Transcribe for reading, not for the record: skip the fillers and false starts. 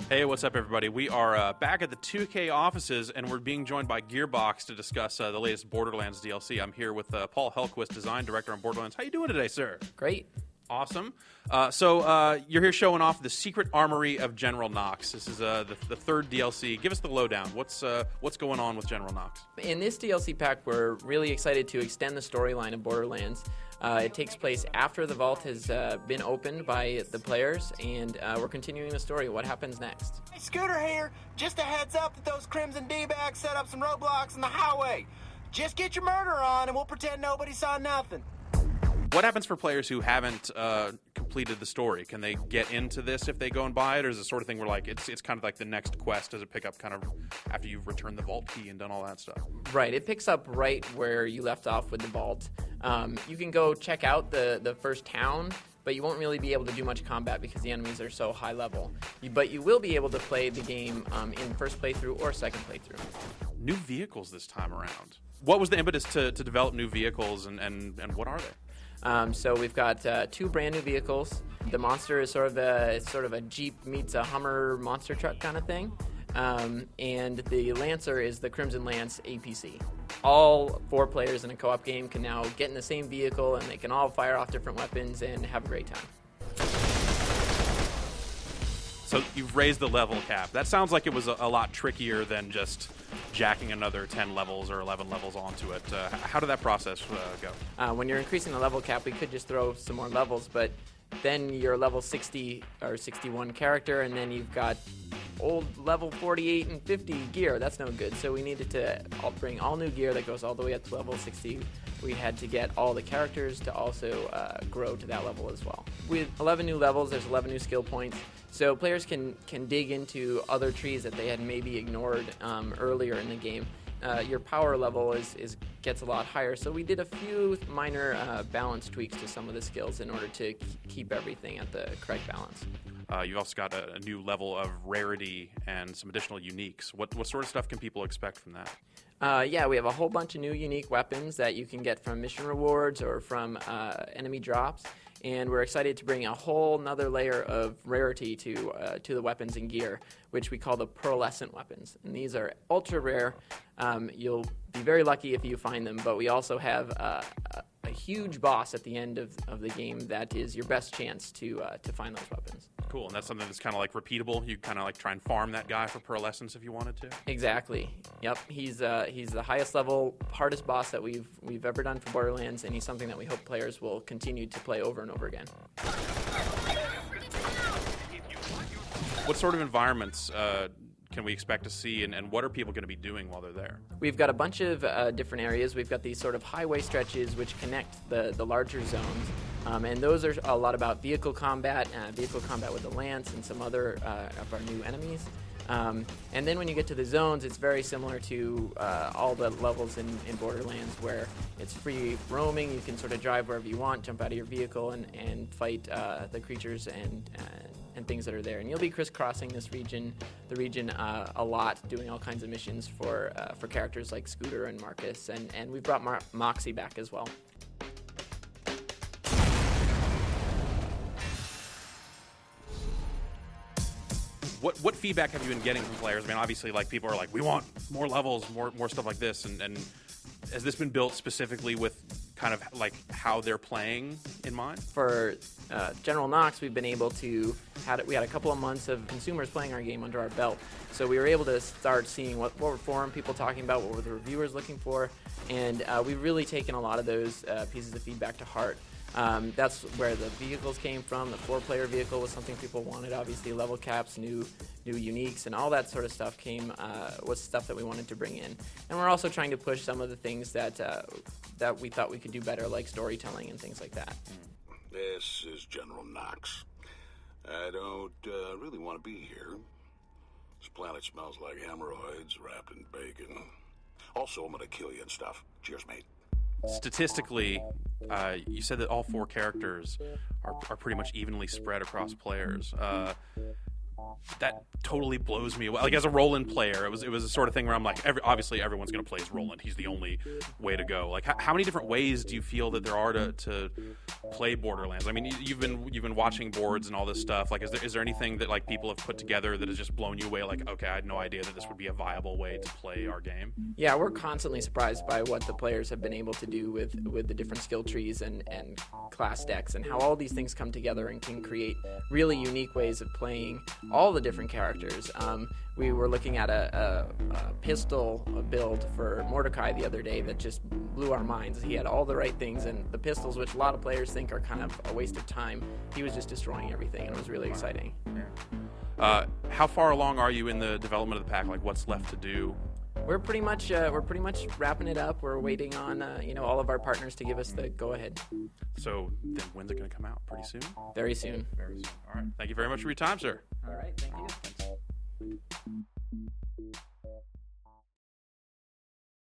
Hey, what's up, everybody? We are back at the 2K offices, and we're being joined by Gearbox to discuss the latest Borderlands DLC. I'm here with Paul Hellquist, Design Director on Borderlands. How you doing today, sir? Great. Awesome. So you're here showing off the Secret Armory of General Knoxx. This is the third DLC. Give us the lowdown. What's going on with General Knoxx? In this DLC pack, we're really excited to extend the storyline of Borderlands. It takes place after the vault has been opened by the players, and we're continuing the story. What happens next? Hey, Scooter here. Just a heads up that those Crimson D-bags set up some roadblocks in the highway. Just get your murder on, and we'll pretend nobody saw nothing. What happens for players who haven't completed the story? Can they get into this if they go and buy it, or is it the sort of thing where like it's kind of like the next quest? Does it pick up kind of after you've returned the vault key and done all that stuff? Right. It picks up right where you left off with the vault. You can go check out the first town, but you won't really be able to do much combat because the enemies are so high level. But you will be able to play the game in first playthrough or second playthrough. New vehicles this time around. What was the impetus to develop new vehicles, and what are they? So we've got two brand new vehicles. The Monster is sort of a Jeep meets a Hummer monster truck kind of thing. And the Lancer is the Crimson Lance APC. All four players in a co-op game can now get in the same vehicle, and they can all fire off different weapons and have a great time. So you've raised the level cap. That sounds like it was a lot trickier than just jacking another 10 levels or 11 levels onto it. How did that process go? When you're increasing the level cap, we could just throw some more levels, but then you're level 60 or 61 character, and then you've got old level 48 and 50 gear. That's no good. So we needed to bring all new gear that goes all the way up to level 60. We had to get all the characters to also grow to that level as well. With 11 new levels, there's 11 new skill points. So players can dig into other trees that they had maybe ignored earlier in the game. Your power level gets a lot higher, so we did a few minor balance tweaks to some of the skills in order to keep everything at the correct balance. You've also got a new level of rarity and some additional uniques. What sort of stuff can people expect from that? Yeah, we have a whole bunch of new unique weapons that you can get from mission rewards or from enemy drops. And we're excited to bring a whole nother layer of rarity to the weapons and gear, which we call the pearlescent weapons. And these are ultra rare. You'll be very lucky if you find them, but we also have a huge boss at the end of the game that is your best chance to find those weapons. Cool, and that's something that's kind of like repeatable. You kind of like try and farm that guy for pearlescence if you wanted to. Exactly. Yep. He's the highest level, hardest boss that we've ever done for Borderlands, and he's something that we hope players will continue to play over and over again. What sort of environments can we expect to see, and what are people going to be doing while they're there? We've got a bunch of different areas. We've got these sort of highway stretches which connect the larger zones. And those are a lot about vehicle combat with the Lance and some other of our new enemies. And then when you get to the zones, it's very similar to all the levels in Borderlands, where it's free roaming. You can sort of drive wherever you want, jump out of your vehicle, and fight the creatures and things that are there. And you'll be crisscrossing the region a lot, doing all kinds of missions for characters like Scooter and Marcus. And we've brought Moxie back as well. What feedback have you been getting from players? I mean, obviously, like people are like, we want more levels, more stuff like this, and has this been built specifically with kind of like how they're playing in mind? For General Knoxx, we've been able to we had a couple of months of consumers playing our game under our belt, so we were able to start seeing what were forum people talking about, what were the reviewers looking for, and we've really taken a lot of those pieces of feedback to heart. That's where the vehicles came from. The 4-player vehicle was something people wanted. Obviously, level caps, new uniques, and all that sort of stuff was stuff that we wanted to bring in. And we're also trying to push some of the things that we thought we could do better, like storytelling and things like that. This is General Knoxx. I don't really want to be here. This planet smells like hemorrhoids wrapped in bacon. Also, I'm gonna kill you and stuff. Cheers, mate. Statistically, you said that all 4 characters are pretty much evenly spread across players. that totally blows me away. Like, as a Roland player, it was a sort of thing where I'm like, obviously everyone's going to play as Roland. He's the only way to go. Like, how many different ways do you feel that there are to play Borderlands? I mean, you've been watching boards and all this stuff. Like, is there anything that like people have put together that has just blown you away? Like, okay, I had no idea that this would be a viable way to play our game. Yeah, we're constantly surprised by what the players have been able to do with the different skill trees and class decks, and how all these things come together and can create really unique ways of playing all the different characters. We were looking at a pistol build for Mordecai the other day that just blew our minds. He had all the right things, and the pistols, which a lot of players think are kind of a waste of time, he was just destroying everything, and it was really exciting. How far along are you in the development of the pack? Like, what's left to do? We're pretty much wrapping it up. We're waiting on all of our partners to give us the go ahead. So then, when's it going to come out? Pretty soon. Very soon. Very soon. All right. Thank you very much for your time, sir. All right. Thank you. Thanks.